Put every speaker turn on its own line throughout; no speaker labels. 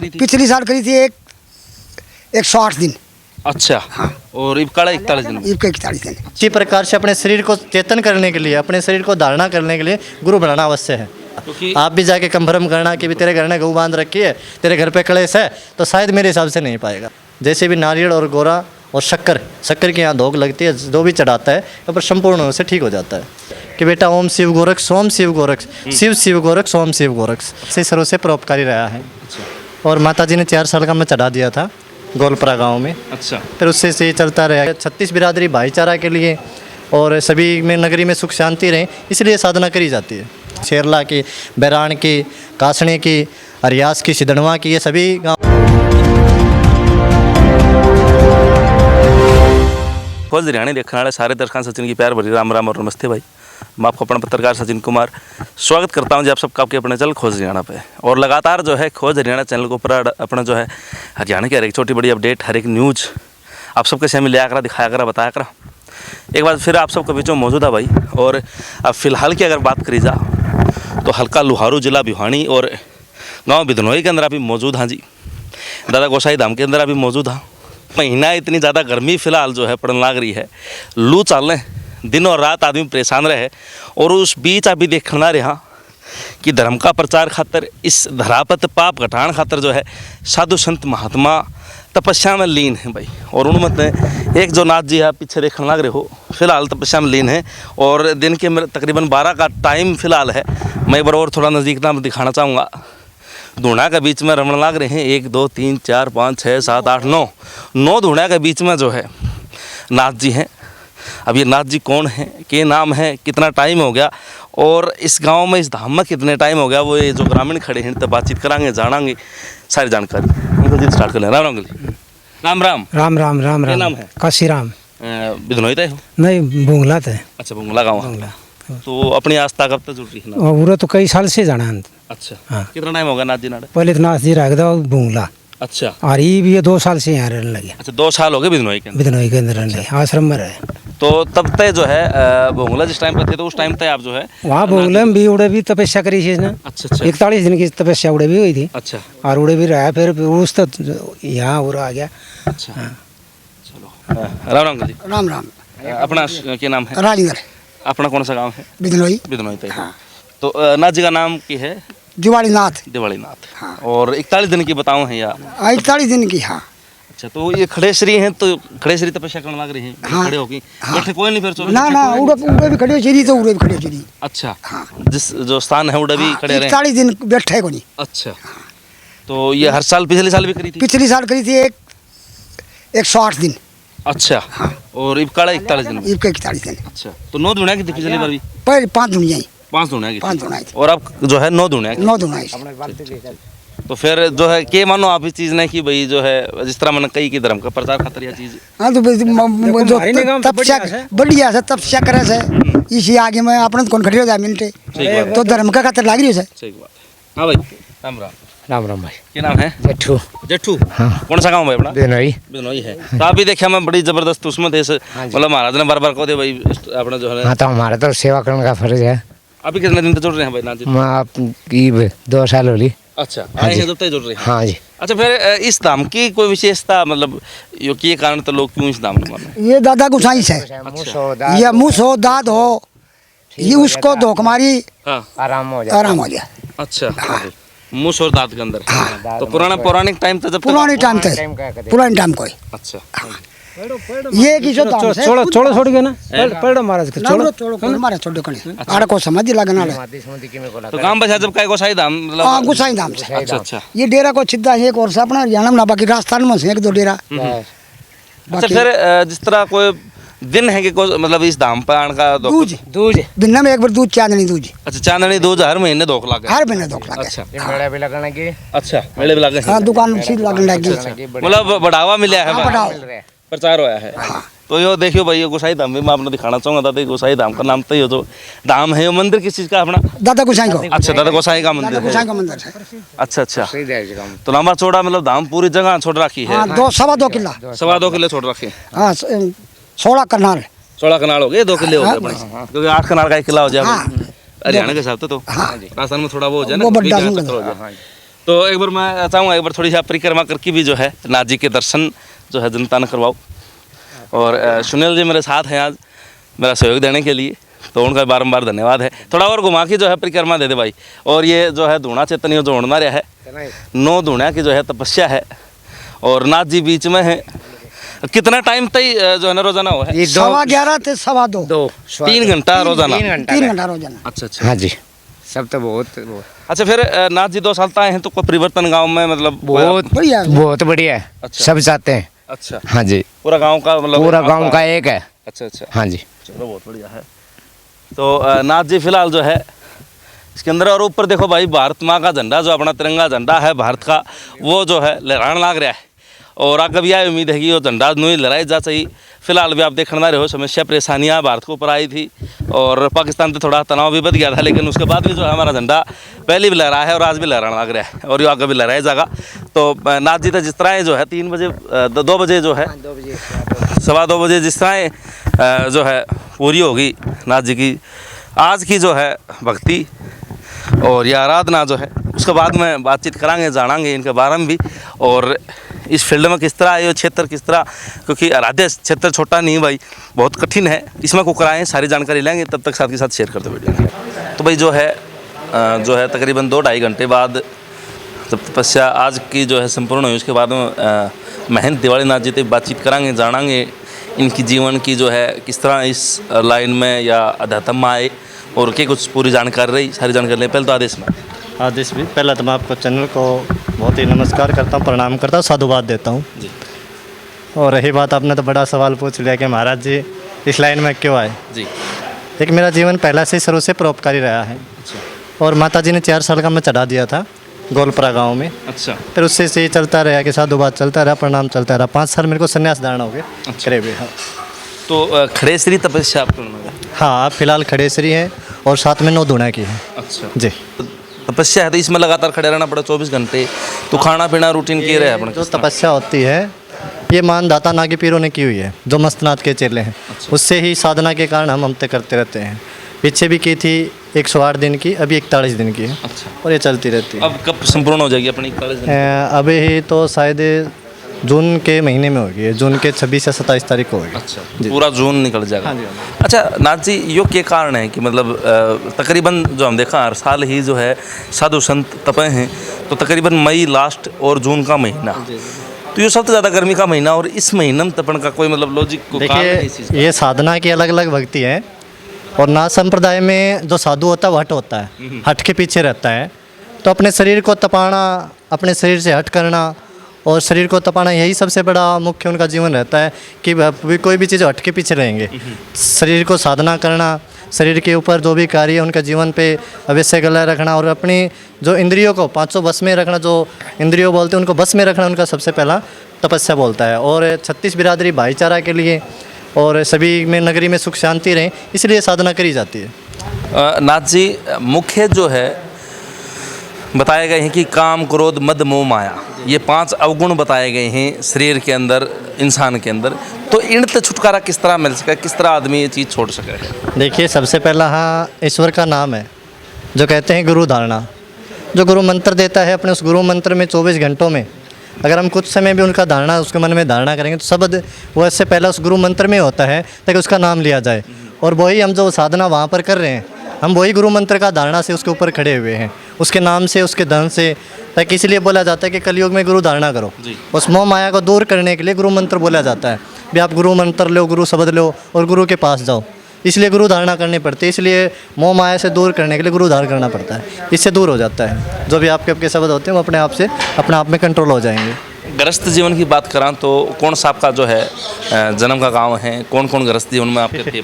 करी थी?
पिछली साल करी थी 108 दिन।
अच्छा।
हाँ।
और इबकाड़ा 41 दिन।
इब का 41 दिन।
इसी प्रकार से अपने शरीर को चेतन करने के लिए, अपने शरीर को धारणा करने के लिए गुरु बनाना अवश्य है।
क्योंकि
आप भी जाके कंफर्म करना कि भी तेरे घर ने गऊ बांध रखी है, तेरे घर पे कलेश है, तो शायद मेरे हिसाब से नहीं पाएगा। जैसे भी नारियल और गोरा और शक्कर की यहाँ धोख लगती है, जो भी चढ़ाता है तो पर संपूर्ण रूप से ठीक हो जाता है कि बेटा ओम शिव गोरख सोम शिव गोरख शिव शिव गोरख सोम शिव गोरख से सर्व से परोपकारी रहा है। और माता जी ने 4 साल का मैं चढ़ा दिया था गोलपरा गांव में।
अच्छा।
फिर उससे से चलता रहा। 36 बिरादरी भाईचारा के लिए और सभी में नगरी में सुख शांति रहे, इसलिए साधना करी जाती है। शेरला की, बैरान की, कासने की, अरियास की, सिदनवा की, ये सभी गाँव।
खोज हरियाणा देखने वाले सारे दर्शकों सचिन की प्यार भरी राम राम और नमस्ते भाई। मैं आपको अपना पत्रकार सचिन कुमार स्वागत करता हूं जी आप सबका आपके अपने चैनल खोज हरियाणा पे। और लगातार जो है खोज हरियाणा चैनल के ऊपर अपना जो है हरियाणा की हर एक छोटी बड़ी अपडेट, हर एक न्यूज़ आप सबके सामने लिया करा, दिखाया करा, बताया करा। एक बार फिर आप सबके बीच में मौजूद है भाई। और अब फिलहाल की अगर बात करी जा तो हल्का लुहारू जिला भिवानी और गाँव बिधनोई के अंदर अभी मौजूद हाँ जी। दादा गोसाई धाम के अंदर अभी मौजूद हाँ। महीना इतनी ज़्यादा गर्मी फिलहाल जो है पड़ने लग रही है, लू चल दिन और रात आदमी परेशान रहे। और उस बीच अभी देखना रहा कि धर्म का प्रचार खातर, इस धरापत पाप घटान खातर जो है साधु संत महात्मा तपस्या में लीन है भाई। और उनमें एक जो नाथ जी है पीछे देखने लग रहे हो, फिलहाल तपस्या में लीन है। और दिन के मेरे तकरीबन 12 का टाइम फिलहाल है। मैं एक बार और थोड़ा नज़दीक नाम दिखाना चाहूँगा। धूणा के बीच में रमण लाग रहे हैं 1 2 3 4 5 6 7 8 9 धूणा के बीच में जो है नाथ जी हैं। अब ये नाथ जी कौन है, के नाम है, कितना टाइम हो गया और इस गांव में, इस धाम में कितने टाइम हो गया, वो ये जो ग्रामीण खड़े हैं तो बातचीत करांगे, जानांगे सारी जानकारी। अंकल जी स्टार्ट कर लें। राम राम अंकल जी। राम राम
राम राम राम
क्या
राम।
नाम है?
काशीराम।
बिधनोई तय हो?
नहीं, भूंगला थे।
अच्छा, भुंगला गाँव। तो अपनी आस्था कब तक जुड़ रही है ना?
वो तो कई साल से जाना है।
अच्छा।
हाँ।
कितना टाइम हो गया नाथ जी नाड़े?
पहले तो नाथ जी रख दो भूंगला।
अच्छा।
और ये भी 2 साल से यहाँ रहने लगे।
अच्छा, 2 साल हो गए बिधनोई के अंदर?
बिधनोई के अंदर रहने लगे, आश्रम में रहे।
तो तब तय जो है भोंगला जिस टाइम पर थे तो उस टाइम तय आप जो है
वहाँ भूंगले में भी उड़े भी तपस्या करी थी इसने।
अच्छा अच्छा
41 दिन की तपस्या उड़े भी हुई थी।
अच्छा
और उड़े भी रहा, फिर उस तो यहाँ उड़ा आ गया।
अच्छा। चलो राम राम जी।
राम राम।
अपना क्या नाम है?
राजेंद्र।
अपना कौन सा गांव है?
बिधनोई।
बिधनोई तय। तो नाथ जी का नाम क्या है?
दिवाली नाथ।
दिवाली नाथ।
हाँ।
और 41 दिन की बताऊँ है या?
41 दिन की। हाँ।
अच्छा, तो ये खड़े श्री हैं तो खड़े श्री तपस्या करने लग रही हैं?
हाँ।
खड़े होगी बैठे कोई नहीं फिर?
ना ना, उड़े भी खड़े चीरी तो उड़े भी खड़े चीरी।
अच्छा। जिस जो स्थान है उड़े भी खड़े रहे?
41 दिन बैठे को नहीं।
अच्छा। तो ये हर साल, पिछले साल भी करी थी?
पिछली साल करी थी 108 दिन।
अच्छा। और इबकाड़ा 41 दिन?
इब का 41 दिन।
अच्छा, तो 9 धुनिया की थी पिछली बार भी?
पहले 5 दुनिया ही।
5 धुनिया की?
5 दुनिया।
और अब जो है 9 धुनिया की?
9 दुनिया।
तो फिर जो है के मानो आप इस चीज़ ने कि भाई जो है जिस तरह मैंने कही कि धर्म का प्रचार खातर यह चीज़?
हाँ, तो जो तपस्या बढ़िया से तपस्या करे से इसी आगे में अपने कौन खड़ी हो जाए मिनटे, तो धर्म का खातर लाग रही है।
सही बात। हाँ भाई, राम राम।
राम राम भाई।
क्या नाम है?
जेठू।
जेठू।
हाँ।
कौन सा गाँव भाई अपना?
बिधनोई।
बिधनोई है। तो आप भी देखा मैं बड़ी जबरदस्त उसमें थे, मतलब महाराज ने बार बार कहो दे भाई अपना जो है।
हाँ, तो हमारा तो सेवा करने का फर्ज है।
अभी कितने दिन तक जुड़ रहे हैं भाई नाथ जी?
मैं आपकी 2 साल हो ली।
अच्छा, आए हैं जब तक जुड़ रहे हैं?
हाँ जी।
अच्छा, फिर इस धाम की कोई विशेषता, मतलब यो के कारण तो लोग क्यों इस धाम को माने?
ये दादा गुसाई से ये मुँह हो दाद हो, ये उसको धोख मारी
हाँ।
आराम हो जाए।
अच्छा। मुस और दांत के अंदर। तो पौराणिक टाइम था जब?
पुरानी टाइम कोई।
अच्छा।
ये की जो छोड़ो छोड़ के ना पड़ महाराज के छोड़ो मारे छोड़ कने आड़ को समझ लगना है।
तो गांव बसा जब काय गोसाई धाम, मतलब?
हां, गोसाई धाम से।
अच्छा अच्छा।
ये डेरा को छिद्दा एक और से अपना हरियाणा में ना, बाकी राजस्थान में से 1-2 डेरा।
अच्छा, फिर जिस तरह कोई दिन है कि मतलब इस धाम पर आने का
दूज दिन में एक बार दूज, चांदनी दूज।
अच्छा, चांदनी दूज हर महीने धोख लागे?
हर महीने धोख लागे।
अच्छा,
मेले भी लगने की।
अच्छा, मेले भी लगे?
हां, दुकान में सीध लगने लगी,
मतलब बढ़ावा मिला है, प्रचार हुआ है।
हाँ।
तो यो देखियो भाई, ये गोसाई धाम भी मैं आपने दिखाना चाहूँगा। दादा गोसाई धाम का नाम तो ये जो धाम है, मंदिर किस चीज़ का अपना? दादा गोसाई को। अच्छा, दादा गोसाई का मंदिर है। अच्छा अच्छा। तो लंबा चौड़ा मतलब धाम पूरी जगह छोड़ रखी है?
2.25 किला।
2.25 किले छोड़ रखे?
हाँ, 16 कनाल।
16 कनाल हो गए, 2 किले हो गए अपने, क्योंकि 8 कनाल का 1 किला हो जाए हरियाणा के हिसाब से। तो राजस्थान में थोड़ा वो हो जाए ना, 20 हो जाए। तो एक बार मैं चाहूँगा एक बार थोड़ी सी परिक्रमा करके भी जो है नाथ जी के दर्शन जो है जनता ने करवाओ। और सुनील जी मेरे साथ हैं आज मेरा सहयोग देने के लिए, तो उनका बारंबार धन्यवाद है। थोड़ा और घुमा के जो है परिक्रमा दे दे भाई। और ये जो है धूणा चेतन जो उड़ना रहा है 9 धूणा की जो है तपस्या है और नाथ जी बीच में है। कितना टाइम तक जो है ना रोजाना हो है?
11:15 से 2:15
3 घंटा रोजाना।
3 घंटा रोजाना।
अच्छा अच्छा।
हाँ जी, सब तो बहुत
अच्छा फिर नाथ जी 2 साल तक आए हैं तो कोई परिवर्तन गांव में मतलब
बहुत
बढ़िया है।
बहुत बढ़िया है।
अच्छा।
सब चाहते हैं।
अच्छा
हाँ जी,
पूरा गांव का मतलब
पूरा गांव का एक है।
अच्छा अच्छा
हाँ जी,
चलो बहुत बढ़िया है। तो नाथ जी फिलहाल जो है इसके अंदर और ऊपर देखो भाई भारत माँ का झंडा जो अपना तिरंगा झंडा है भारत का वो जो है लहराने लग रहा है और आगे भी यह उम्मीद है कि वो झंडा नहीं लहराई जा चाहिए। फिलहाल भी आप देखने रहे हो समस्या परेशानियाँ भारत के ऊपर आई थी और पाकिस्तान से थोड़ा तनाव भी बढ़ गया था, लेकिन उसके बाद भी जो है हमारा झंडा पहले भी लहरा है और आज भी लहराने लग रहा है और ये आगे भी लहराया जाएगा। तो नाथ जी तो जिस तरह जो है 3 बजे 2 बजे जो है 2:15 बजे जिस तरह जो है पूरी होगी नाथ जी की आज की जो है भक्ति और ये आराधना जो है उसके बाद में बातचीत करांगे जानेंगे इनके बारे में भी और इस फील्ड में किस तरह ये क्षेत्र किस तरह, क्योंकि आराध्य क्षेत्र छोटा नहीं भाई बहुत कठिन है, इसमें को कराएँ सारी जानकारी लेंगे। तब तक साथ के साथ शेयर करते वीडियो। तो भाई जो है तकरीबन 2-2.5 घंटे बाद जब तपस्या आज की जो है संपूर्ण हुई उसके बाद में महंत दिवाली नाथ जी से बातचीत करांगे जानेंगे इनकी जीवन की जो है किस तरह इस लाइन में या अध्यात्म में आए और क्या कुछ पूरी जानकारी रही सारी जानकारी लें। पहले तो
आदेश भी पहला तो मैं आपको चैनल को बहुत ही नमस्कार करता हूँ, प्रणाम करता हूँ, साधुवाद देता हूँ
जी।
और रही बात आपने तो बड़ा सवाल पूछ लिया कि महाराज जी इस लाइन में क्यों आए
जी।
एक मेरा जीवन पहला से शुरू से परोपकारी रहा है और माता जी ने 4 साल का मैं चढ़ा दिया था गोलपरा गांव में।
अच्छा
फिर उससे से चलता रहा कि साधुवाद चलता रहा, प्रणाम चलता रहा। 5 साल मेरे को संन्यास धारणा हो गया करीब। हाँ
तो खड़ेसरी तपस्या आप करना?
हाँ फिलहाल खड़ेसरी है और साथ में 9 धूणा की है।
अच्छा
जी
तपस्या है तो इसमें लगातार खड़े रहना पड़ा 24 घंटे, तो खाना पीना रूटीन किए रहे अपने?
जो तपस्या होती है ये मानदाता नागी पीरों ने की हुई है जो मस्तनाथ के चेले हैं। उससे ही साधना के कारण हम हमते करते रहते हैं। पीछे भी की थी 108 दिन की, अभी 41 दिन की है।
अच्छा
और ये चलती रहती है।
अब कब संपूर्ण हो जाएगी अपनी 41 दिन?
अभी ही तो शायद जून के महीने में होगी, जून के 26 या 27 तारीख को होगी।
अच्छा पूरा जून निकल जाएगा।
हाँ जी।
अच्छा नाथ जी यो क्या कारण है कि मतलब तकरीबन जो हम देखा हर साल ही जो है साधु संत तपे हैं तो तकरीबन मई लास्ट और जून का महीना, तो ये सबसे ज़्यादा गर्मी का महीना और इस महीने में तपन का कोई मतलब लॉजिक को कारण है इस चीज़ का?
देखिए ये साधना की अलग अलग भक्ति है और नाथ संप्रदाय में जो साधु होता है वो हट होता है, हट के पीछे रहता है। तो अपने शरीर को तपाना, अपने शरीर से हट करना और शरीर को तपाना यही सबसे बड़ा मुख्य उनका जीवन रहता है कि कोई भी चीज़ हट के पीछे रहेंगे। शरीर को साधना करना, शरीर के ऊपर जो भी कार्य है उनका जीवन पे अवश्य गला रखना और अपनी जो इंद्रियों को 500 बस में रखना, जो इंद्रियों बोलते हैं उनको बस में रखना उनका सबसे पहला तपस्या बोलता है। और 36 बिरादरी भाईचारा के लिए और सभी में नगरी में सुख शांति रहे इसलिए साधना करी जाती है।
नाथ जी मुख्य जो है बताए गए हैं कि काम क्रोध मद मोह माया ये 5 अवगुण बताए गए हैं शरीर के अंदर इंसान के अंदर, तो इन से छुटकारा किस तरह मिल सके, किस तरह आदमी ये चीज़ छोड़ सके?
देखिए सबसे पहला हाँ ईश्वर का नाम है जो कहते हैं गुरु धारणा। जो गुरु मंत्र देता है अपने उस गुरु मंत्र में 24 घंटों में अगर हम कुछ समय भी उनका धारणा उसके मन में धारणा करेंगे तो शब्द वो इससे पहला उस गुरु मंत्र में होता है ताकि उसका नाम लिया जाए। और वही हम जो साधना वहाँ पर कर रहे हैं हम वही गुरु मंत्र का धारणा से उसके ऊपर खड़े हुए हैं, उसके नाम से, उसके धन से। ताकि इसलिए बोला जाता है कि कलयुग में गुरु धारणा करो। उस मोह माया को दूर करने के लिए गुरु मंत्र बोला जाता है भी आप गुरु मंत्र लो, गुरु शब्द लो और गुरु के पास जाओ। इसलिए गुरु धारणा करनी पड़ती है, इसलिए मोह माया से दूर करने के लिए गुरु धारण करना पड़ता है। इससे दूर हो जाता है जो भी आपके शब्द होते हैं वो अपने आप से अपने आप में कंट्रोल हो जाएंगे।
गृहस्थ जीवन की बात करा तो कौन सा आपका जो है जन्म का गांव है, कौन कौन गृहस्थ जीवन में आपके थे?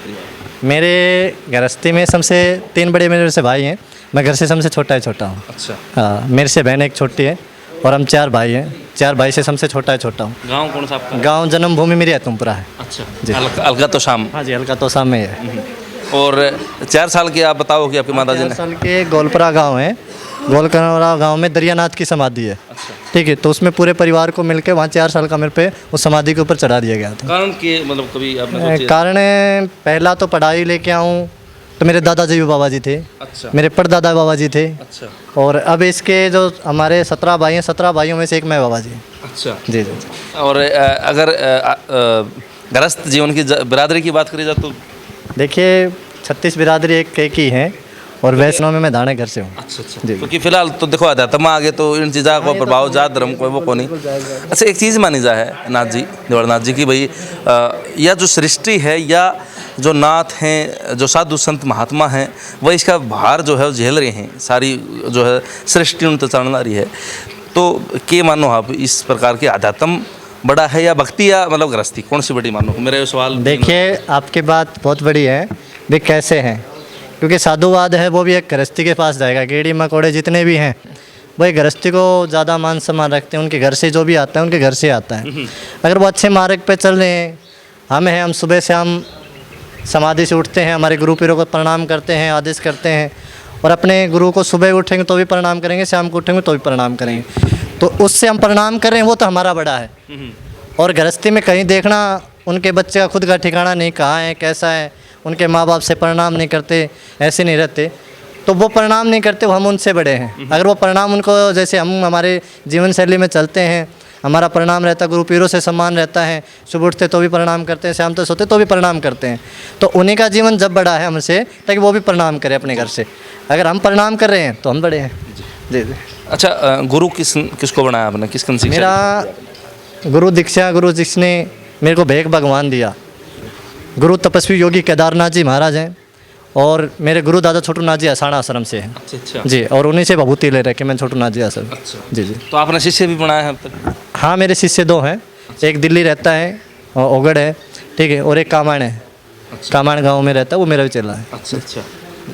मेरे गृहस्थी में सबसे 3 बड़े मेरे से भाई हैं, मैं घर से सबसे छोटा हूँ।
अच्छा
हाँ मेरे से बहन एक छोटी है और हम 4 भाई हैं। 4 भाई से सबसे छोटा हूँ।
गांव कौन सा आपका?
गांव जन्मभूमि मेरी हैतुमपुरा है।
अच्छा
जी।
अलगा तो शाम।
हाँ जी हल्का तो सामने है।
और 4 साल की आप बताओ कि आपकी माता जी
4
ने?
साल के गोलपरा गांव है, गोलपरा गांव में दरियानाथ की समाधि है। ठीक है, तो उसमें पूरे परिवार को मिलकर वहाँ 4 साल का मेरे पे उस समाधि के ऊपर चढ़ा दिया गया था।
कारण कि मतलब कभी आपने सोचा?
कारण पहला तो पढ़ाई लेके आऊँ तो मेरे दादाजी भी बाबा जी थे,
अच्छा
मेरे परदादा बाबा जी थे,
अच्छा
और अब इसके जो हमारे 17 भाई हैं, 17 भाइयों में से एक मैं बाबा जी।
अच्छा।
जी जी।
और अगर गृहस्थ जीवन की बिरादरी की बात करी जाए तो
देखिए 36 बिरादरी एक ही है, और वैष्णव में मैं दाने घर से हूँ।
अच्छा अच्छा
जी।
क्योंकि फिलहाल तो देखो अध्यात्म आगे तो इन चीज़ों को प्रभाव जात धर्म को वो को नहीं। अच्छा एक चीज़ मानी जा है नाथ जी, देवड़नाथ जी की भाई यह जो सृष्टि है या जो नाथ हैं, जो साधु संत महात्मा हैं, वह इसका भार जो है वो झेल रहे हैं, सारी जो है सृष्टि उन तक चलना रही है। तो के मानो आप इस प्रकार के अध्यात्म बड़ा है या भक्ति या मतलब गृहस्थी, कौन सी बड़ी मानो? मेरा ये सवाल।
देखिए आपकी बात बहुत बड़ी है, वे कैसे हैं, क्योंकि साधुवाद है वो भी एक गृहस्थी के पास जाएगा। कीड़ी मकोड़े जितने भी हैं वही गृहस्थी को ज़्यादा मान सम्मान रखते हैं, उनके घर से जो भी आता है उनके घर से आता है। अगर वो अच्छे मार्ग पे चल रहे हैं, हम सुबह से हम समाधि से उठते हैं, हमारे गुरु पीरों को प्रणाम करते हैं, आदेश करते हैं, और अपने गुरु को सुबह उठेंगे तो भी प्रणाम करेंगे, शाम को उठेंगे तो भी प्रणाम करेंगे, तो उससे हम प्रणाम कर रहे हैं, वो तो हमारा बड़ा है। और गृहस्थी में कहीं देखना उनके बच्चे का खुद का ठिकाना नहीं, कहाँ है कैसा है, उनके माँ बाप से प्रणाम नहीं करते, ऐसे नहीं रहते, तो वो प्रणाम नहीं करते, वो हम उनसे बड़े हैं। अगर वो प्रणाम उनको, जैसे हम हमारे जीवन शैली में चलते हैं, हमारा प्रणाम रहता है, गुरु पीरों से सम्मान रहता है, सुबह उठते तो भी प्रणाम करते हैं, शाम तक सोते तो भी प्रणाम करते हैं, तो उन्हीं का जीवन जब बड़ा है हमसे, ताकि वो भी प्रणाम करें अपने घर से। अगर हम प्रणाम कर रहे हैं तो हम बड़े हैं। जी जी।
अच्छा गुरु किसको बनाया आपने, किसकन शिक्षा?
मेरा गुरु दीक्षा ने मेरे को भेग भगवान दिया। गुरु तपस्वी योगी केदारनाथ जी महाराज हैं, और मेरे गुरु दादा छोटू नाथ जी असाना आश्रम से हैं।
अच्छा अच्छा
जी, और उन्हीं से भभूति ले रखे मैं छोटू नाथ जी आश्रम।
अच्छा
जी जी।
तो आपने शिष्य भी बनाया है अब तक?
हाँ, मेरे शिष्य 2 हैं, एक दिल्ली रहता है और ओगढ़ है, ठीक है, और एक कामायण है, कामायण गांव में रहता है, वो मेरा भी चेला है।
अच्छा अच्छा।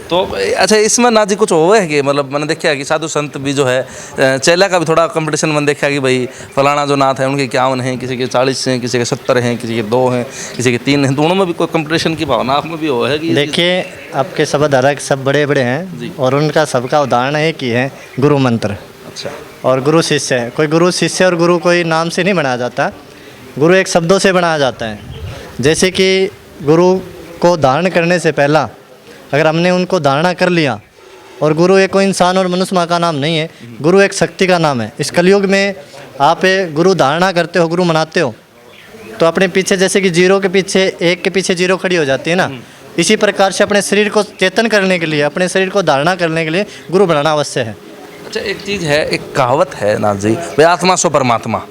तो अच्छा इसमें नाथ जी कुछ हुआ है कि मतलब मैंने देखा है कि साधु संत भी जो है चेला का भी थोड़ा कंपटीशन मैंने देखा है कि भाई फलाना जो नाथ है उनके 51 हैं, किसी के 40 हैं, किसी के 70 हैं, किसी के 2 हैं, किसी के 3 हैं, दोनों में भी कोई कंपटीशन की भावना आप में भी हो है कि?
देखिए आपके शब्द अलग सब बड़े बड़े हैं, और उनका सबका उदाहरण एक ही है, गुरु मंत्र।
अच्छा।
और गुरु शिष्य है, कोई गुरु शिष्य और गुरु कोई नाम से नहीं बनाया जाता, गुरु एक शब्दों से बनाया जाता है। जैसे कि गुरु को धारण करने से पहला अगर हमने उनको धारणा कर लिया, और गुरु एक कोई इंसान और मनुष्य का नाम नहीं है, गुरु एक शक्ति का नाम है। इस कलयुग में आप गुरु धारणा करते हो, गुरु मनाते हो, तो अपने पीछे जैसे कि 0 के पीछे 1 के पीछे 0 खड़ी हो जाती है ना, इसी प्रकार से अपने शरीर को चेतन करने के लिए, अपने शरीर को धारणा करने के लिए गुरु बनाना अवश्य है।
अच्छा एक चीज़ है, एक कहावत है नाथ जी, वे आत्मा सो परमात्मा,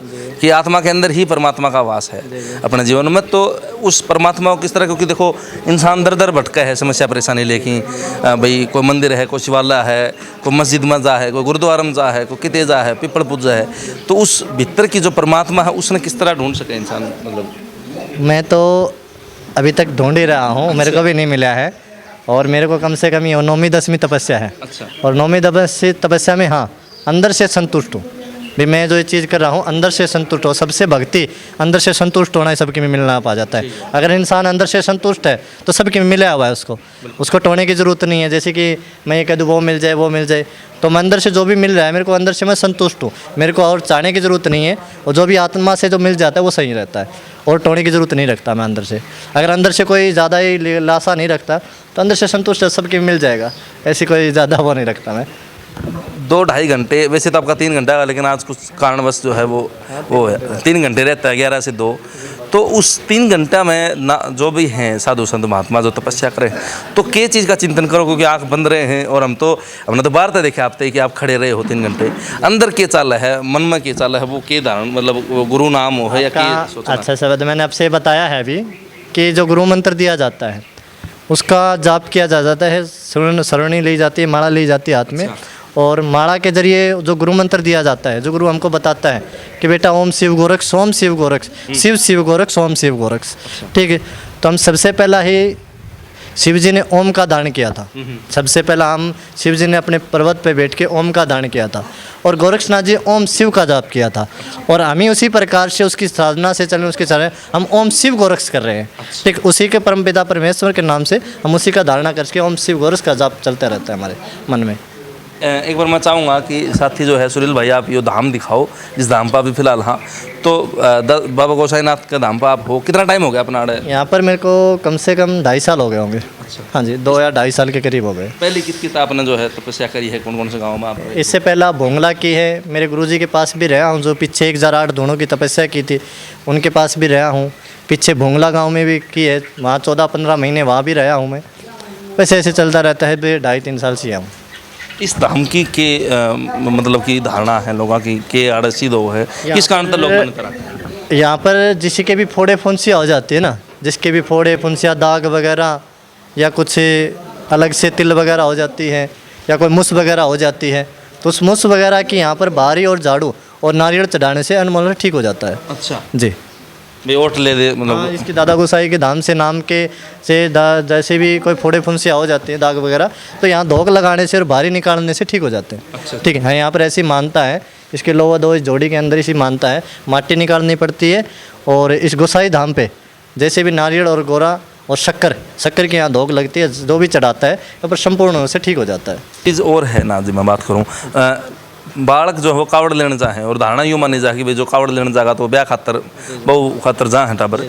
कि आत्मा के अंदर ही परमात्मा का वास है अपने जीवन में। तो उस परमात्मा को किस तरह, क्योंकि देखो इंसान दर दर भटका है समस्या परेशानी लेके, भाई कोई मंदिर है, कोई शिवालय है, कोई मस्जिद में जा है, कोई गुरुद्वारा में जा है, कोई किते जा है, पीपल पूजा है, तो उस भीतर की जो परमात्मा है उसने किस तरह ढूंढ सके इंसान? मतलब
मैं तो अभी तक ढूंढ ही रहा हूँ, मेरे को भी नहीं मिला है, और मेरे को कम से कम ये 9वीं 10वीं तपस्या है।
अच्छा।
और 9वीं 10वीं तपस्या में हाँ अंदर से संतुष्ट हूँ, भी मैं जो ये चीज़ कर रहा हूँ अंदर से संतुष्ट हो। सबसे भक्ति अंदर से संतुष्ट होना है, सबके में मिलना पा जाता है। अगर इंसान अंदर से संतुष्ट है तो सबके में मिला हुआ है, उसको टोने की ज़रूरत नहीं है। जैसे कि मैं ये कह दूँ वो मिल जाए, तो मैं अंदर से जो भी मिल रहा है मेरे को अंदर से मैं संतुष्ट हूँ, मेरे को और चाहने की ज़रूरत नहीं है, और जो भी आत्मा से जो मिल जाता है वो सही रहता है, और टोने की ज़रूरत नहीं रखता मैं अंदर से। अगर अंदर से कोई ज़्यादा ही लाशा नहीं रखता तो अंदर से संतुष्ट है, सबके मिल जाएगा, ऐसी कोई ज़्यादा वो नहीं रखता मैं।
2-2.5 घंटे, वैसे तो आपका 3 घंटा है, लेकिन आज कुछ कारणवश जो है वो है 3 घंटे रहता है, 11 से 2। तो उस 3 घंटा में ना जो भी हैं साधु संत महात्मा जो तपस्या करें, तो क्या चीज़ का चिंतन करो? क्योंकि आँख बंद रहे हैं, और हमने तो बाहर तो देखा आपते कि आप खड़े रहे हो 3 घंटे, अंदर के चाल है, मन में के चाल है, वो के धारण मतलब वो गुरु नाम हो है या क्या सोचना?
अच्छा शब्द मैंने आपसे बताया है अभी कि जो गुरु मंत्र दिया जाता है उसका जाप किया जाता है, सरणी ली जाती है, माला ली जाती है हाथ में, और माला के जरिए जो गुरु मंत्र दिया जाता है, जो गुरु हमको बताता है कि बेटा ओम शिव गोरक्ष, ओम शिव गोरक्ष, शिव शिव गोरक्ष, ओम शिव गोरक्ष, ठीक है। तो हम सबसे पहला ही शिव जी ने ओम का दान किया था, सबसे पहला हम शिव जी ने अपने पर्वत पे बैठ के ओम का दान किया था, और गोरक्षनाथ जी ओम शिव का जाप किया था, और हम ही उसी प्रकार से उसकी साधना से चलें, उसके चलें, हम ओम शिव गोरक्ष कर रहे हैं, ठीक। उसी के परमपिता परमेश्वर के नाम से हम उसी का धारणा करके ओम शिव गोरक्ष का जाप चलता रहता है हमारे मन में।
एक बार मैं चाहूँगा कि साथी जो है सुनील भाई, आप ये धाम दिखाओ जिस धाम पर अभी फिलहाल। हाँ, तो बाबा गोसाईनाथ के धाम पर आप हो, कितना टाइम हो गया अपना?
यहाँ पर मेरे को कम से कम 2.5 साल हो गए होंगे। हाँ जी, 2 या 2.5 साल के करीब हो गए।
पहले कित आपने जो है तपस्या करी है, कौन कौन से गाँव में आप?
इससे पहला भोंगला की है, मेरे गुरुजी के पास भी रहा हूँ, जो पीछे 1008 धूणों की तपस्या की थी उनके पास भी रहा हूँ। पीछे भोंगला गांव में भी की है, वहाँ 14-15 महीने वहाँ भी रहा हूँ मैं। वैसे ऐसे चलता रहता है, 2.5-3 साल से हूँ।
इस धाम की के मतलब की धारणा है लोगों की के आड़सी दो है, किस कारण तक लोग मन करा?
यहाँ पर जिसके के भी फोड़े फुंसियाँ हो जाती है ना, जिसके भी फोड़े फुंसियाँ, दाग वगैरह या कुछ अलग से तिल वगैरह हो जाती है या कोई मुस वगैरह हो जाती है, तो उस मुस वगैरह की यहाँ पर बारी और झाड़ू और नारियल चढ़ाने से अनमोल ठीक हो जाता है।
अच्छा
जी,
वे ओट ले दे मतलब।
हाँ, इसकी दादा गोसाई के धाम से नाम के से जैसे भी कोई फोड़े फुंसियाँ हो जाती हैं, दाग वगैरह, तो यहाँ धोक लगाने से और भारी निकालने से ठीक हो जाते हैं।
अच्छा।
ठीक है, हाँ, यहाँ पर ऐसी मानता है, इसके लोहा दो इस जोड़ी के अंदर इसी मानता है, माटी निकालनी पड़ती है। और इस गोसाई धाम पे जैसे भी नारियल और गोरा और शक्कर के यहाँ धोक लगती है, जो भी चढ़ाता है तो पर संपूर्ण रूप से ठीक हो जाता है।
चीज़ और है ना जी, मैं बात करूँ, बालक जो हो कावड़ लेने जाए और धारणा यूँ मानी जा कि भाई जो कावड़ लेने जाएगा तो ब्याह खातर बहु खातर जा है टाबर,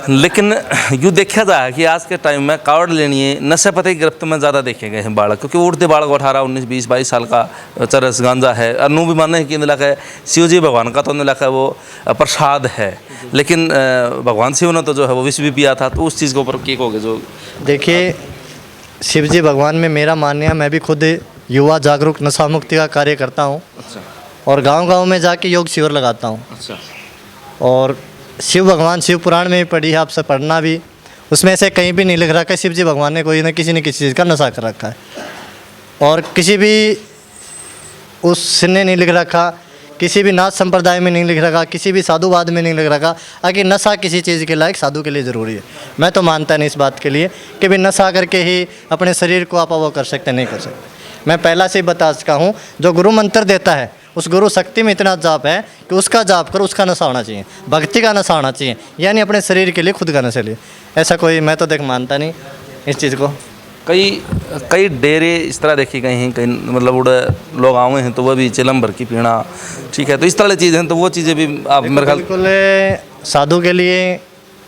लेकिन यूँ देखा जाए कि आज के टाइम में कावड़ लेनी है नशे पते की गिरफ्त में ज़्यादा देखे गए हैं बालक, क्योंकि उठते बालक 18, 19, 20, 22 साल का चरस गांजा है। अनु भी मानने कि इनका है शिव जी भगवान का, तो इनका वो प्रसाद है, लेकिन भगवान शिव ने तो जो है वो विष भी पिया था। तो उस चीज़ के ऊपर क्या कहोगे? जो
देखिए, शिव जी भगवान में मेरा मानना है, मैं भी खुद युवा जागरूक नशा मुक्ति का कार्य करता हूँ।
अच्छा।
और गांव-गांव में जाके योग शिविर लगाता हूँ।
अच्छा।
और शिव भगवान शिव पुराण में भी पढ़ी है, आपसे पढ़ना भी, उसमें से कहीं भी नहीं लिख रखा है शिव जी भगवान ने कोई न किसी चीज़ का नशा कर रखा है। और किसी भी उसने नहीं लिख रखा, किसी भी नाथ संप्रदाय में नहीं लिख रखा, किसी भी साधुवाद में नहीं लिख रखा कि नशा किसी चीज़ के लायक साधु के लिए ज़रूरी है। मैं तो मानता नहीं इस बात के लिए कि भी नशा करके ही अपने शरीर को आप वो कर सकते, नहीं कर सकते। मैं पहला से ही बता चुका हूँ, जो गुरु मंत्र देता है उस गुरु शक्ति में इतना जाप है कि उसका जाप कर, उसका नशा होना चाहिए, भक्ति का नशा होना चाहिए, यानी अपने शरीर के लिए खुद का नशा लिए। ऐसा कोई मैं तो देख मानता नहीं इस चीज़ को।
कई डेरे इस तरह देखे गए हैं, कई मतलब उड़े लोग आए हैं तो वह भी चिलम भर की पीना, ठीक है, तो इस तरह की चीज़ें, तो वो चीज़ें भी आप मेरे ख्याल
बिल्कुल साधु के लिए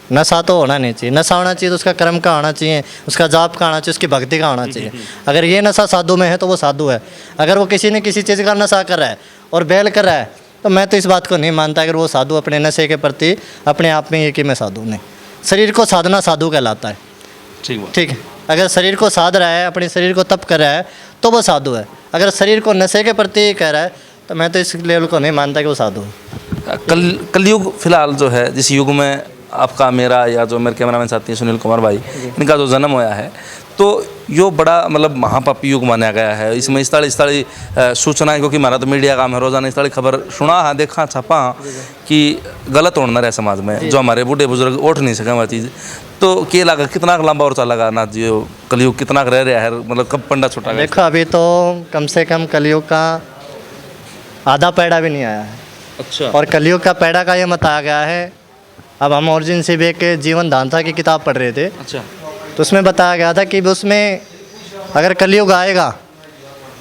नशा तो होना नहीं चाहिए। नशा होना चाहिए तो उसका कर्म का होना चाहिए, उसका जाप का होना चाहिए, उसकी भक्ति का होना चाहिए। अगर ये नशा साधु में है तो वो साधु है। अगर वो किसी न किसी चीज़ का नशा कर रहा है और बैल कर रहा है, तो मैं तो इस बात को नहीं मानता अगर वो साधु अपने नशे के प्रति अपने आप में ये कि मैं साधु नहीं। शरीर को साधना साधु कहलाता है। ठीक है, अगर शरीर को साध रहा है, अपने शरीर को तप कर रहा है, तो वो साधु है। अगर शरीर को नशे के प्रति कह रहा है, तो मैं तो इस लेवल को नहीं मानता कि वो साधु है।
कलयुग फिलहाल जो है, जिस युग में आपका, मेरा या जो मेरे कैमरामैन साथी हैं सुनील कुमार भाई, इनका जो जन्म होया है, तो यो बड़ा मतलब महापापी युग माना गया है। इसमें इस तरह सूचनाएं, क्योंकि हमारा तो मीडिया काम है, रोज़ाना इस तरह खबर सुना है, देखा, छपा कि गलत होना रहे समाज में, जो हमारे बूढ़े बुजुर्ग उठ नहीं सके वह चीज़। तो क्या लगा कितना लंबा और चलेगा नाथ जी कलयुग, कितना रह रहा है, मतलब कब पंडा छुटा गया?
देखो, अभी तो कम से कम कलयुग का आधा पैड़ा भी नहीं आया है।
अच्छा।
और कलयुग का पैड़ा का ये बताया गया है, अब हम अर्जुन शिव के जीवन दांता की किताब पढ़ रहे थे।
अच्छा।
तो उसमें बताया गया था कि उसमें अगर कलयुग आएगा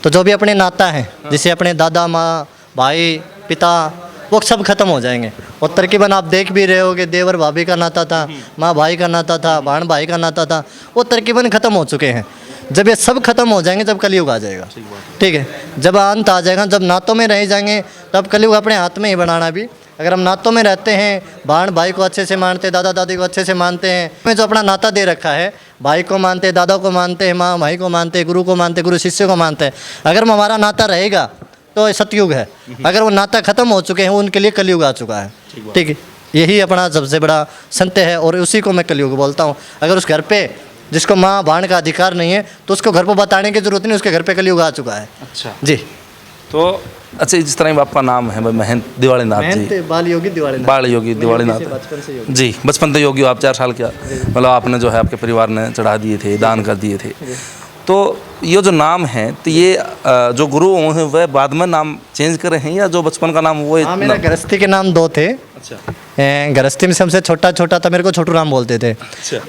तो जो भी अपने नाता हैं, जैसे अपने दादा, माँ, भाई, पिता, वो सब खत्म हो जाएंगे। और तकरीबन आप देख भी रहे हो कि देवर भाभी का नाता था, माँ भाई का नाता था, बहन भाई का नाता था, वो तकरीबन ख़त्म हो चुके हैं। जब ये सब खत्म हो जाएंगे जब कलयुग आ जाएगा। ठीक है, जब अंत आ जाएगा, जब नातों में रह जाएंगे, तब कलयुग अपने हाथ में ही बनाना भी। अगर हम नातों में रहते हैं, बहन भाई को अच्छे से मानते हैं, दादा दादी को अच्छे से मानते हैं, हमें जो अपना नाता दे रखा है, भाई को मानते हैं, दादा को मानते हैं, माँ भाई को मानते हैं, गुरु को मानते हैं, गुरु शिष्य को मानते हैं, अगर हमारा नाता रहेगा तो सतयुग है। अगर वो नाता खत्म हो चुके हैं, उनके लिए कलयुग आ चुका है। ठीक है, यही अपना सबसे बड़ा संत्य है और उसी को मैं कलयुग बोलता हूँ। अगर उस घर पे जिसको माँ बहन का अधिकार नहीं है, तो उसको घर पर बताने की जरूरत नहीं, उसके घर पे कलयुग आ चुका है। अच्छा जी।
तो अच्छा, जिस तरह आपका नाम है महंत दिवाली नाथ जी,
बाल योगी दिवाली नाथ
जी, बचपन से योगी हो आप, 4 साल क्या मतलब आपने जो है आपके परिवार ने चढ़ा दिए थे, दान कर दिए थे। तो ये जो नाम है, तो ये जो गुरु हैं वह बाद में नाम चेंज करे हैं या जो बचपन का नाम वो?
हाँ, मेरा गृहस्थी के नाम 2 थे।
अच्छा।
गृहस्थी में सबसे छोटा छोटा था, मेरे को छोटू राम बोलते थे।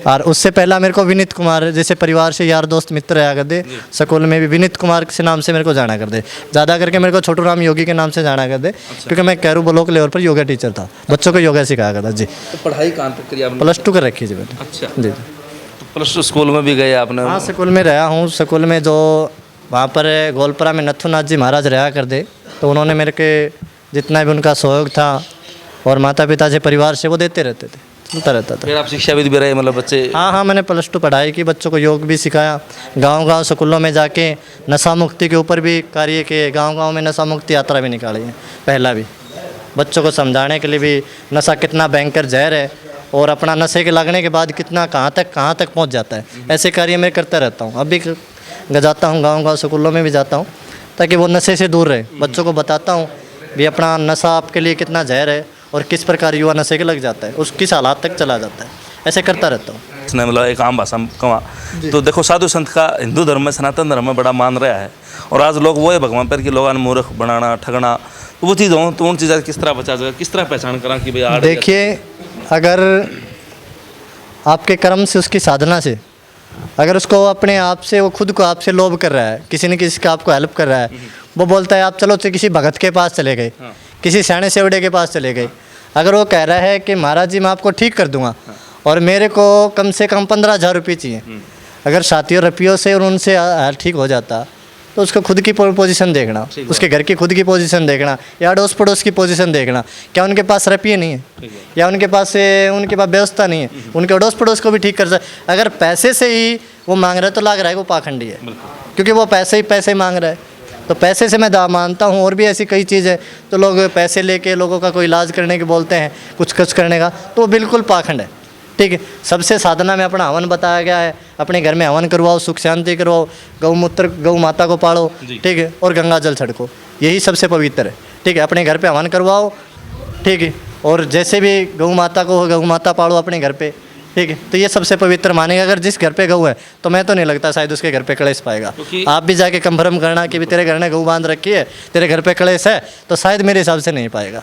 और उससे पहला मेरे को विनीत कुमार, जैसे परिवार से यार दोस्त मित्र रहा करते, स्कूल में भी विनीत कुमार के नाम से मेरे को जाना करते। ज़्यादा करके मेरे को छोटू राम योगी के नाम से जाना करते, क्योंकि मैं कैरू ब्लॉक लेवल पर योगा टीचर था, बच्चों को योगा सिखाया करता जी।
तो पढ़ाई कहाँ तक करी आपने?
+2 कर रखी जी मैंने।
अच्छा,
जी जी।
तो +2 स्कूल में भी गए आपने?
हाँ, स्कूल में रहा हूँ। स्कूल में जो वहाँ पर गोलपरा में नथुनाथ जी महाराज रहा करते, तो उन्होंने मेरे के जितना भी उनका सहयोग था और माता पिता से परिवार से वो देते रहते थे, चलता रहता था।
फिर आप शिक्षाविद भी रहे, मतलब बच्चे?
हाँ हाँ, मैंने +2 पढ़ाई की, बच्चों को योग भी सिखाया, गांव-गांव स्कूलों में जाके नशा मुक्ति के ऊपर भी कार्य किए, गांव-गांव में नशा मुक्ति यात्रा भी निकाली है। पहला भी बच्चों को समझाने के लिए भी नशा कितना भयंकर जहर है और अपना नशे के लगने के बाद कितना कहाँ तक पहुँच जाता है, ऐसे कार्य मैं करता रहता हूँ। अभी जाता हूँ गाँव-गाँव स्कूलों में भी जाता हूँ, ताकि वो नशे से दूर रहे। बच्चों को बताता हूँ भी अपना नशा आपके लिए कितना जहर है और किस प्रकार युवा नशे के लग जाता है, उस किस हालात तक चला जाता है, ऐसे करता रहता हूँ।
इसने मतलब एक आम भाषा में कहा तो देखो, साधु संत का हिंदू धर्म में, सनातन धर्म में बड़ा मान रहा है, और आज लोग वो है भगवान पर कि लोगों ने मूर्ख बनाना, ठगना, तो वो चीज़ हो तो उन चीज़ें किस तरह बचा जाए, किस तरह पहचान करा कि भाई आड़?
देखिए, अगर आपके कर्म से, उसकी साधना से, अगर उसको अपने आप से, वो खुद को आपसे लोभ कर रहा है, किसी न किसी का आपको हेल्प कर रहा है, वो बोलता है आप चलो तो किसी भगत के पास चले गए, किसी सैने सेवड़े के पास चले गए, अगर वो कह रहा है कि महाराज जी मैं आपको ठीक कर दूंगा और मेरे को कम से कम 15,000 रुपये चाहिए, अगर साथियों रुपयों से और उनसे ठीक हो जाता, तो उसको खुद की पोजीशन देखना, उसके घर की खुद की पोजीशन देखना, या अड़ोस पड़ोस की पोजीशन देखना, क्या उनके पास रुपये नहीं है, या उनके पास व्यवस्था नहीं है, उनके अड़ोस पड़ोस को भी ठीक कर सकते। अगर पैसे से ही वो मांग रहा है तो लग रहा है वो पाखंडी है, क्योंकि वो पैसे मांग रहा है। तो पैसे से मैं मानता हूँ, और भी ऐसी कई चीज़ें, तो लोग पैसे लेके लोगों का कोई इलाज करने के बोलते हैं, कुछ करने का, तो वो बिल्कुल पाखंड है। ठीक है, सबसे साधना में अपना हवन बताया गया है, अपने घर में हवन करवाओ, सुख शांति करवाओ, गौ माता को पालो, ठीक है, और गंगा जल छिड़को, यही सबसे पवित्र है। ठीक है, अपने घर पे हवन करवाओ, ठीक है, और जैसे भी गौ माता पालो अपने घर पे, ठीक है, तो ये सबसे पवित्र मानेगा। अगर जिस घर पे गऊ है, तो मैं तो नहीं लगता शायद उसके घर पे कलेश पाएगा। आप भी जाके कंफर्म करना कि भी तेरे घर ने गऊ बांध रखी है, तेरे घर पे कलेश है, तो शायद मेरे हिसाब से नहीं पाएगा।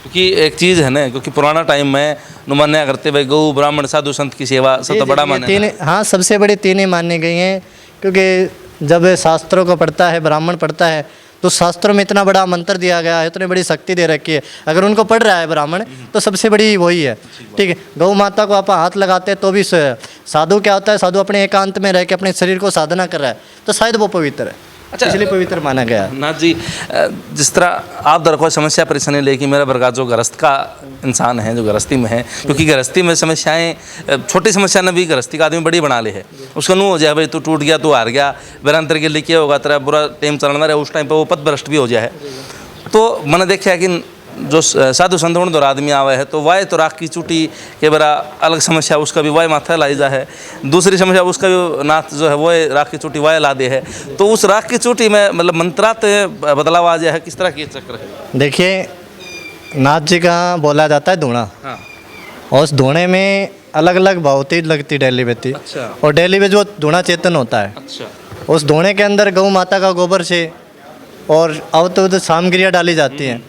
क्योंकि एक चीज़ है ना, क्योंकि पुराना टाइम में नुमान्या करते भाई गौ ब्राह्मण साधु संत की सेवा सब तो बड़ा माने।
हाँ, सबसे बड़ी 3 ही मानी गई हैं, क्योंकि जब शास्त्रों को पढ़ता है ब्राह्मण पढ़ता है, तो शास्त्रों में इतना बड़ा मंत्र दिया गया है, इतनी बड़ी शक्ति दे रखी है, अगर उनको पढ़ रहा है ब्राह्मण, तो सबसे बड़ी वही है। ठीक है, गौ माता को आप हाथ लगाते हैं तो भी साधु क्या होता है, साधु अपने एकांत में रह के अपने शरीर को साधना कर रहा है, तो शायद वो पवित्र है। अच्छा, इसलिए पवित्र माना गया।
नाथ जी, जिस तरह आप दर कोई समस्या परेशानी लेके मेरा बरगा जो गृहस्थ का इंसान है, जो गृहस्थी में है, क्योंकि गृहस्थी में समस्याएं, छोटी समस्या ने भी गृहस्थी का आदमी बड़ी बना ले है, उसका नू हो जाए भाई तू टूट गया, तू हार गया, बेरांतर के लिए क्या होगा, तेरा बुरा टाइम चलना रहे, उस टाइम पर वो पद भ्रष्ट भी हो जाए। तो मैंने देखा है कि जो साधु संतों दौर आदमी आवे है, तो वाय तो राख की चूटी के बरा अलग समस्या, उसका भी वाय माथा लाइजा है, दूसरी समस्या उसका भी नाथ जो है वो राख की चूटी वाय ला दे है, तो उस राख की चूटी में मतलब मंत्रात बदलाव आ जाए है, किस तरह की चक्र है?
देखिए, नाथ जी का बोला जाता है धूणा, और उस धूणे में अलग अलग भावती लगती डेली बेती।
अच्छा।
और डेली में जो धूणा चेतन होता है,
अच्छा,
उस धूणे के अंदर गौ माता का गोबर से और अवत सामग्रियाँ डाली जाती हैं,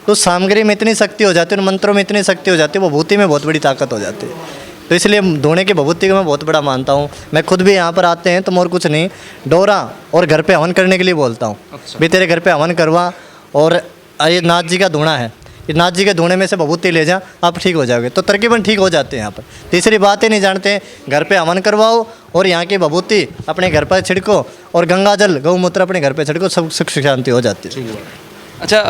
तो सामग्री में इतनी शक्ति हो जाती है, उन मंत्रों में इतनी शक्ति हो जाती है, वो भभूति में बहुत बड़ी ताकत हो जाती है। तो इसलिए धोने की भभूति को मैं बहुत बड़ा मानता हूँ। मैं खुद भी यहाँ पर आते हैं तो मोर कुछ नहीं, डोरा और घर पे हवन करने के लिए बोलता हूँ।
अच्छा।
भी तेरे घर पे हवन करवा, और ये नाथ जी का धूणा है, इस नाथ जी के धूणे में से भभूति ले जा, आप ठीक हो जाओगे। तो तकरीबन ठीक हो जाते हैं यहाँ पर। तीसरी बात ही नहीं जानते, घर पे हवन करवाओ और यहाँ की भभूति अपने घर पर छिड़को, और गंगा जल गौमूत्र अपने घर पे छिड़को, सब सुख शांति हो जाती है।
अच्छा,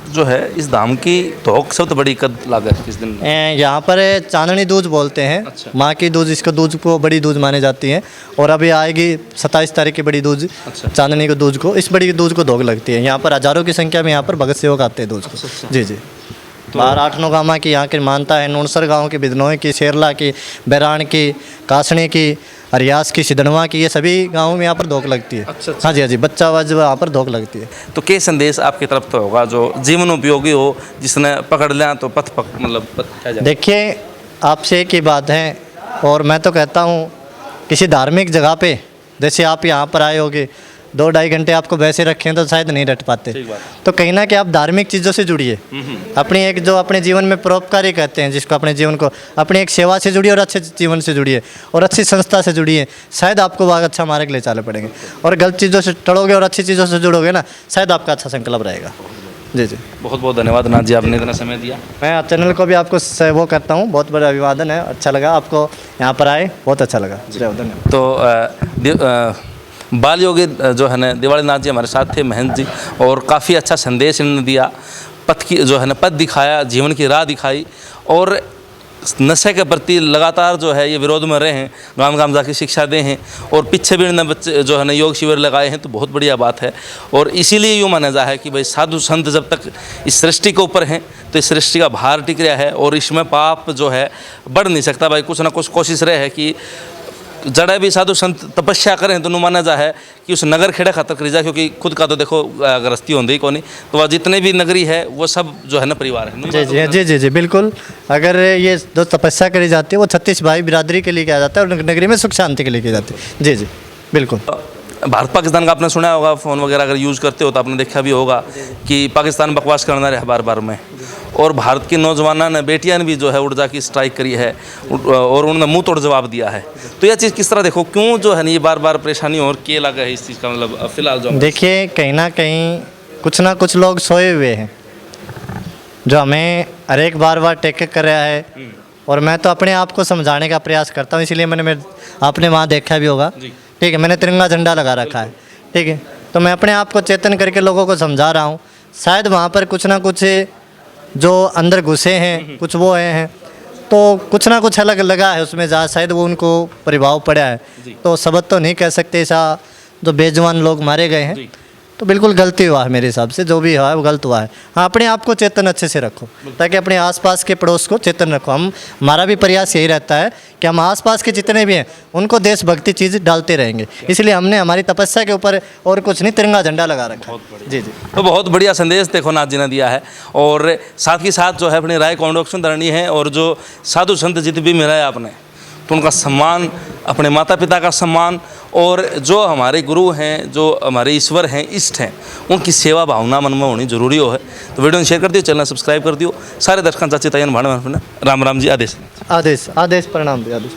जो है इस धाम की धोख सबसे बड़ी कद लागत किस दिन?
यहाँ पर चांदनी दूज बोलते हैं।
अच्छा।
माँ की दूज, इसको दूज को बड़ी दूज मानी जाती है, और अभी आएगी 27 तारीख की बड़ी दूज।
अच्छा।
चांदनी को दूज को, इस बड़ी दूज को धोख लगती है। यहाँ पर हज़ारों की संख्या में यहाँ पर भगत सेवक आते हैं दूज को।
अच्छा।
जी जी। बाहर 8-9 गाँव की यहाँ की मानता है, नूनसर गाँव की, बिदनोई की, शेरला की, बैरान की, कासणी की, अरियास की, सिदनवा की, ये सभी गाँवों में यहाँ पर धोख लगती है।
अच्छा।
हाँ जी, हाँ जी, बच्चा वाज वहाँ पर धोख लगती है।
तो के संदेश आपकी तरफ तो होगा जो जीवन उपयोगी हो, जिसने पकड़ लिया तो मतलब क्या जाए?
देखिए, आपसे एक ही बात है, और मैं तो कहता हूँ किसी धार्मिक जगह पे, जैसे आप यहाँ पर आए होगे, 2-2.5 घंटे आपको वैसे रखें तो शायद नहीं रट पाते। तो कहीं ना कहीं आप धार्मिक चीज़ों से जुड़िए, अपनी एक जो अपने जीवन में परोपकारी कहते हैं जिसको, अपने जीवन को अपनी एक सेवा से जुड़िए और अच्छे जीवन से जुड़िए और अच्छी संस्था से जुड़िए, शायद आपको वह अच्छा मार्ग ले चले पड़ेंगे। और गलत चीज़ों से टड़ोगे और अच्छी चीज़ों से जुड़ोगे ना, शायद आपका अच्छा संकल्प रहेगा। जी जी,
बहुत बहुत धन्यवाद नाथ जी, आपने इतना समय दिया।
मैं चैनल को भी आपको वो करता हूँ, बहुत बड़ा अभिवादन है, अच्छा लगा आपको यहाँ पर आए, बहुत अच्छा लगा। धन्यवाद।
तो बाल योगी जो है ना दिवाली नाथ जी हमारे साथ थे, महंत जी, और काफ़ी अच्छा संदेश इन्होंने दिया, पथ की जो है ना पथ दिखाया, जीवन की राह दिखाई, और नशे के प्रति लगातार जो है ये विरोध में रहे हैं, गांव गांव जाके शिक्षा दे हैं, और पीछे भी इन्होंने बच्चे जो है ना योग शिविर लगाए हैं, तो बहुत बढ़िया बात है। और इसीलिए यूँ माना जा है कि भाई साधु संत जब तक इस सृष्टि के ऊपर हैं तो इस सृष्टि का भार टिक रहा है, और इसमें पाप जो है बढ़ नहीं सकता। भाई कुछ ना कुछ कोशिश रहे है कि जड़े भी साधु संत तपस्या करें तो माना जा है कि उस नगर खेड़ा खातर करी जाए, क्योंकि खुद का तो देखो गृहस्थी होती ही को नहीं, तो वह जितने भी नगरी है वो सब जो है ना परिवार है।
जी जी जी जी जी बिल्कुल। अगर ये जो तपस्या करी जाती है वो 36 भाई बिरादरी के लिए किया जाता है और नगरी में सुख शांति के लिए किया जाती है। जी जी बिल्कुल।
भारत पाकिस्तान का आपने सुना होगा, फ़ोन वगैरह अगर यूज़ करते हो तो आपने देखा भी होगा कि पाकिस्तान बकवास करना रहा बार बार में, और भारत की नौजवानों ने बेटियां ने भी जो है उड़ जा की स्ट्राइक करी है और उन्होंने मुंह तोड़ जवाब दिया है। तो यह चीज़ किस तरह देखो, क्यों जो है ना ये बार बार परेशानी और क्या लगा है इस चीज़ का, मतलब फिलहाल जो
देखिए कहीं ना कहीं कुछ ना कुछ लोग सोए हुए हैं जो हमें हर एक बार टेक कर रहा है, और मैं तो अपने आप को समझाने का प्रयास करता हूँ, इसलिए मैंने आपने वहाँ देखा भी होगा, ठीक है, मैंने तिरंगा झंडा लगा रखा है, ठीक है, तो मैं अपने आप को चेतन करके लोगों को समझा रहा हूँ। शायद वहाँ पर कुछ ना कुछ जो अंदर घुसे हैं, कुछ वो हैं, तो कुछ ना कुछ अलग लगा है उसमें, जहाँ शायद वो उनको प्रभाव पड़ा है। तो सबक तो नहीं कह सकते, ऐसा जो बेजुबान लोग मारे गए हैं, तो बिल्कुल गलती हुआ है मेरे हिसाब से, जो भी हुआ है वो गलत हुआ है। हाँ, अपने आप को चेतन अच्छे से रखो, ताकि अपने आसपास के पड़ोस को चेतन रखो। हमारा भी प्रयास यही रहता है कि हम आसपास के जितने भी हैं उनको देशभक्ति चीज़ डालते रहेंगे, इसलिए हमने हमारी तपस्या के ऊपर और कुछ नहीं, तिरंगा झंडा लगा रखा है। जी जी,
तो बहुत बढ़िया संदेश देखो नाथ जी ने दिया है, और साथ ही साथ जो है अपनी राय को संरक्षण करनी है, और जो साधु संत जित भी मिला है आपने, तो उनका सम्मान, अपने माता पिता का सम्मान, और जो हमारे गुरु हैं, जो हमारे ईश्वर हैं, इष्ट हैं, उनकी सेवा भावना मन में होनी जरूरी हो है। तो वीडियो शेयर कर दियो, चैनल सब्सक्राइब कर दियो, सारे दर्शकों चाची तयन भाण राम राम जी, आदेश
आदेश आदेश प्रणाम आदेश।